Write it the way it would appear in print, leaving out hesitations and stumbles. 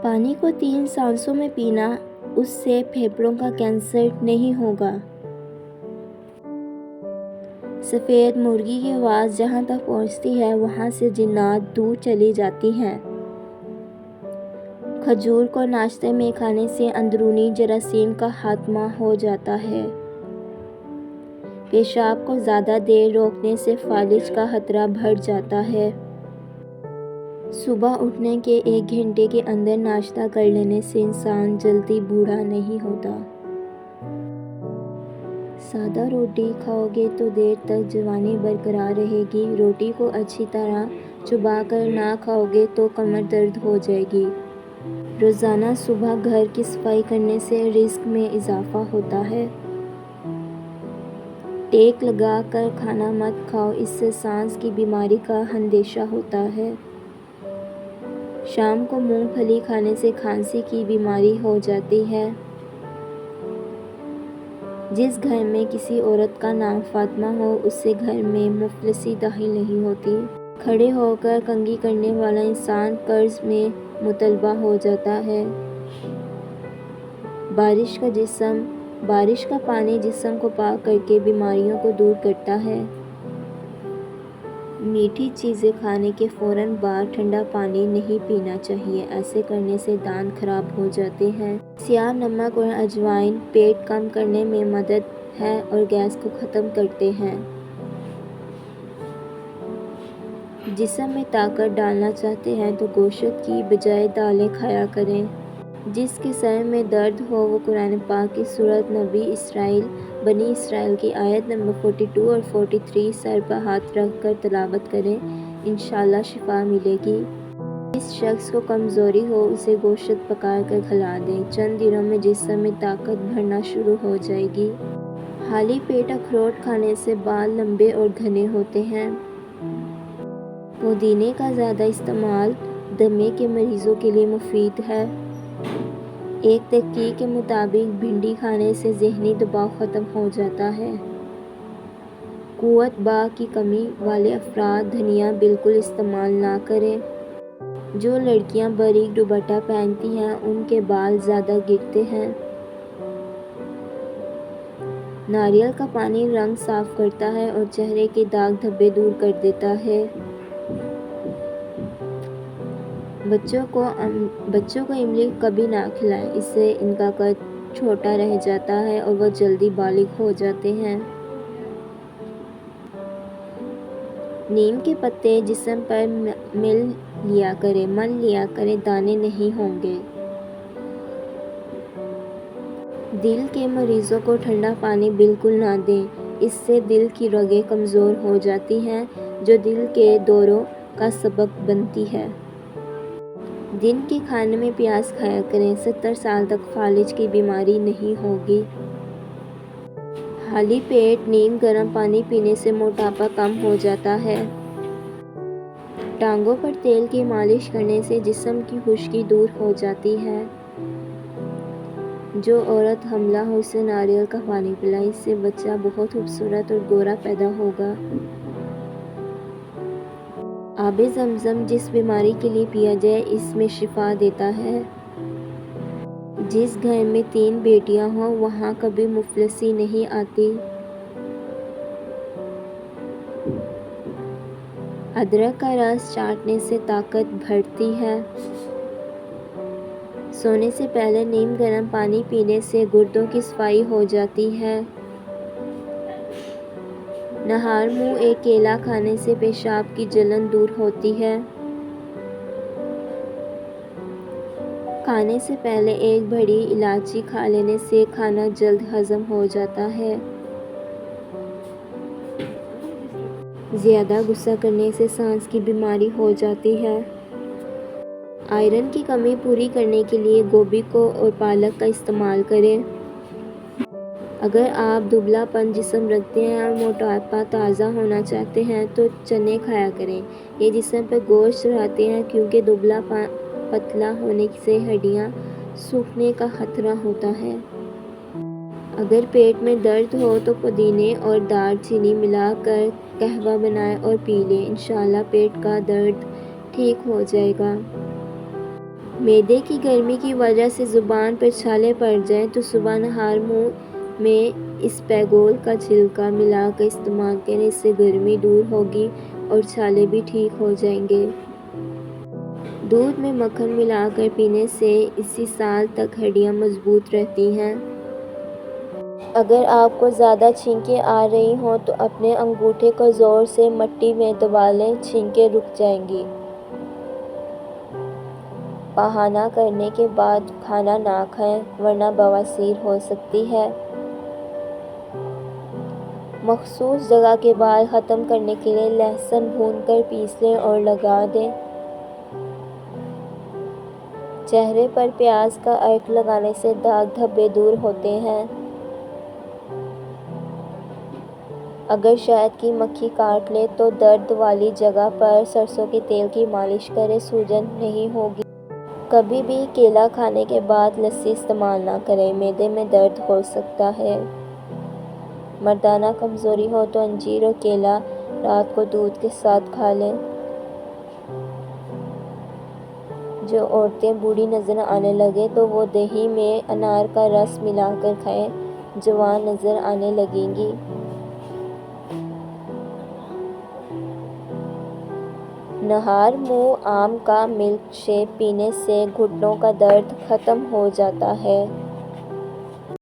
پانی کو 3 سانسوں میں پینا، اس سے پھیپھڑوں کا کینسر نہیں ہوگا۔ سفید مرغی کی آواز جہاں تک پہنچتی ہے وہاں سے جنات دور چلی جاتی ہیں۔ کھجور کو ناشتے میں کھانے سے اندرونی جراثیم کا خاتمہ ہو جاتا ہے۔ پیشاب کو زیادہ دیر روکنے سے فالج کا خطرہ بڑھ جاتا ہے۔ صبح اٹھنے کے 1 گھنٹے کے اندر ناشتہ کر لینے سے انسان جلدی بوڑھا نہیں ہوتا۔ سادہ روٹی کھاؤ گے تو دیر تک جوانی برقرار رہے گی۔ روٹی کو اچھی طرح چبا کر نہ کھاؤ گے تو کمر درد ہو جائے گی۔ روزانہ صبح گھر کی صفائی کرنے سے رزق میں اضافہ ہوتا ہے۔ ٹیک لگا کر کھانا مت کھاؤ، اس سے سانس کی بیماری کا اندیشہ ہوتا ہے۔ شام کو مونگ پھلی کھانے سے کھانسی کی بیماری ہو جاتی ہے۔ جس گھر میں کسی عورت کا نام فاطمہ ہو اس سے گھر میں مفلسی داخل نہیں ہوتی۔ کھڑے ہو کر کنگھی کرنے والا انسان قرض میں مبتلا ہو جاتا ہے۔ بارش کا پانی جسم کو پاک کر کے بیماریوں کو دور کرتا ہے۔ میٹھی چیزیں کھانے کے فوراً بعد ٹھنڈا پانی نہیں پینا چاہیے، ایسے کرنے سے دانت خراب ہو جاتے ہیں۔ سیاہ نمک اور اجوائن پیٹ کم کرنے میں مدد ہے اور گیس کو ختم کرتے ہیں۔ جسم میں طاقت ڈالنا چاہتے ہیں تو گوشت کی بجائے دالیں کھایا کریں۔ جس کے سر میں درد ہو وہ قرآن پاک کی سورۃ بنی اسرائیل کی آیت نمبر 42 اور 43 سر پر ہاتھ رکھ کر تلاوت کریں، انشاءاللہ شفا ملے گی۔ جس شخص کو کمزوری ہو اسے گوشت پکا کر کھلا دیں، چند دنوں میں جسم میں طاقت بڑھنا شروع ہو جائے گی۔ خالی پیٹ اخروٹ کھانے سے بال لمبے اور گھنے ہوتے ہیں۔ پودینے کا زیادہ استعمال دمے کے مریضوں کے لیے مفید ہے۔ ایک تحقیق کے مطابق بھنڈی کھانے سے ذہنی دباؤ ختم ہو جاتا ہے۔ قوت باہ کی کمی والے افراد دھنیا بالکل استعمال نہ کریں۔ جو لڑکیاں باریک دوپٹہ پہنتی ہیں ان کے بال زیادہ گرتے ہیں۔ ناریل کا پانی رنگ صاف کرتا ہے اور چہرے کے داغ دھبے دور کر دیتا ہے۔ بچوں کو املی کبھی نہ کھلائیں، اس سے ان کا قد چھوٹا رہ جاتا ہے اور وہ جلدی بالغ ہو جاتے ہیں۔ نیم کے پتے جسم پر مل لیا کریں، دانے نہیں ہوں گے۔ دل کے مریضوں کو ٹھنڈا پانی بالکل نہ دیں، اس سے دل کی رگیں کمزور ہو جاتی ہیں جو دل کے دوروں کا سبب بنتی ہے۔ دن کے کھانے میں پیاز کھایا کریں، 70 سال تک فالج کی بیماری نہیں ہوگی۔ خالی پیٹ نیم گرم پانی پینے سے موٹاپا کم ہو جاتا ہے۔ ٹانگوں پر تیل کی مالش کرنے سے جسم کی خشکی دور ہو جاتی ہے۔ جو عورت حاملہ ہو اسے ناریل کا پانی پلائیں، اس سے بچہ بہت خوبصورت اور گورا پیدا ہوگا۔ آب زمزم جس بیماری کے لیے پیا جائے اس میں شفا دیتا ہے۔ جس گھر میں 3 بیٹیاں ہوں وہاں کبھی مفلسی نہیں آتی۔ ادرک کا رس چاٹنے سے طاقت بڑھتی ہے۔ سونے سے پہلے نیم گرم پانی پینے سے گردوں کی صفائی ہو جاتی ہے۔ نہار منہ ایک کیلا کھانے سے پیشاب کی جلن دور ہوتی ہے۔ کھانے سے پہلے ایک بڑی الائچی کھا لینے سے کھانا جلد ہضم ہو جاتا ہے۔ زیادہ غصہ کرنے سے سانس کی بیماری ہو جاتی ہے۔ آئرن کی کمی پوری کرنے کے لیے گوبھی کو اور پالک کا استعمال کریں۔ اگر آپ دبلا پن جسم رکھتے ہیں اور موٹاپا تازہ ہونا چاہتے ہیں تو چنے کھایا کریں، یہ جسم پر گوشت چڑھاتے ہیں کیونکہ دبلا پتلا ہونے سے ہڈیاں سوکھنے کا خطرہ ہوتا ہے۔ اگر پیٹ میں درد ہو تو پودینے اور دار چینی ملا کر قہوہ بنائیں اور پی لیں، انشاءاللہ پیٹ کا درد ٹھیک ہو جائے گا۔ معدے کی گرمی کی وجہ سے زبان پر چھالے پڑ جائیں تو صبح نہار منہ میں اسپیگول کا چھلکا ملا کر استعمال کریں، اس سے گرمی دور ہوگی اور چھالے بھی ٹھیک ہو جائیں گے۔ دودھ میں مکھن ملا کر پینے سے اسی سال تک ہڈیاں مضبوط رہتی ہیں۔ اگر آپ کو زیادہ چھینکیں آ رہی ہوں تو اپنے انگوٹھے کو زور سے مٹی میں دبا لیں، چھینکیں رک جائیں گی۔ پاخانہ کرنے کے بعد کھانا نہ کھائیں ورنہ بواسیر ہو سکتی ہے۔ مخصوص جگہ کے بال ختم کرنے کے لیے لہسن بھون کر پیس لیں اور لگا دیں۔ چہرے پر پیاز کا عرق لگانے سے داغ دھبے دور ہوتے ہیں۔ اگر شہد کی مکھی کاٹ لے تو درد والی جگہ پر سرسوں کے تیل کی مالش کریں، سوجن نہیں ہوگی۔ کبھی بھی کیلا کھانے کے بعد لسی استعمال نہ کریں، معدے میں درد ہو سکتا ہے۔ مردانہ کمزوری ہو تو انجیر اور کیلا رات کو دودھ کے ساتھ کھا لیں۔ جو عورتیں بوڑھی نظر آنے لگے تو وہ دہی میں انار کا رس ملا کر کھائیں، جوان نظر آنے لگیں گی۔ نہار منہ آم کا ملک شیک پینے سے گھٹنوں کا درد ختم ہو جاتا ہے۔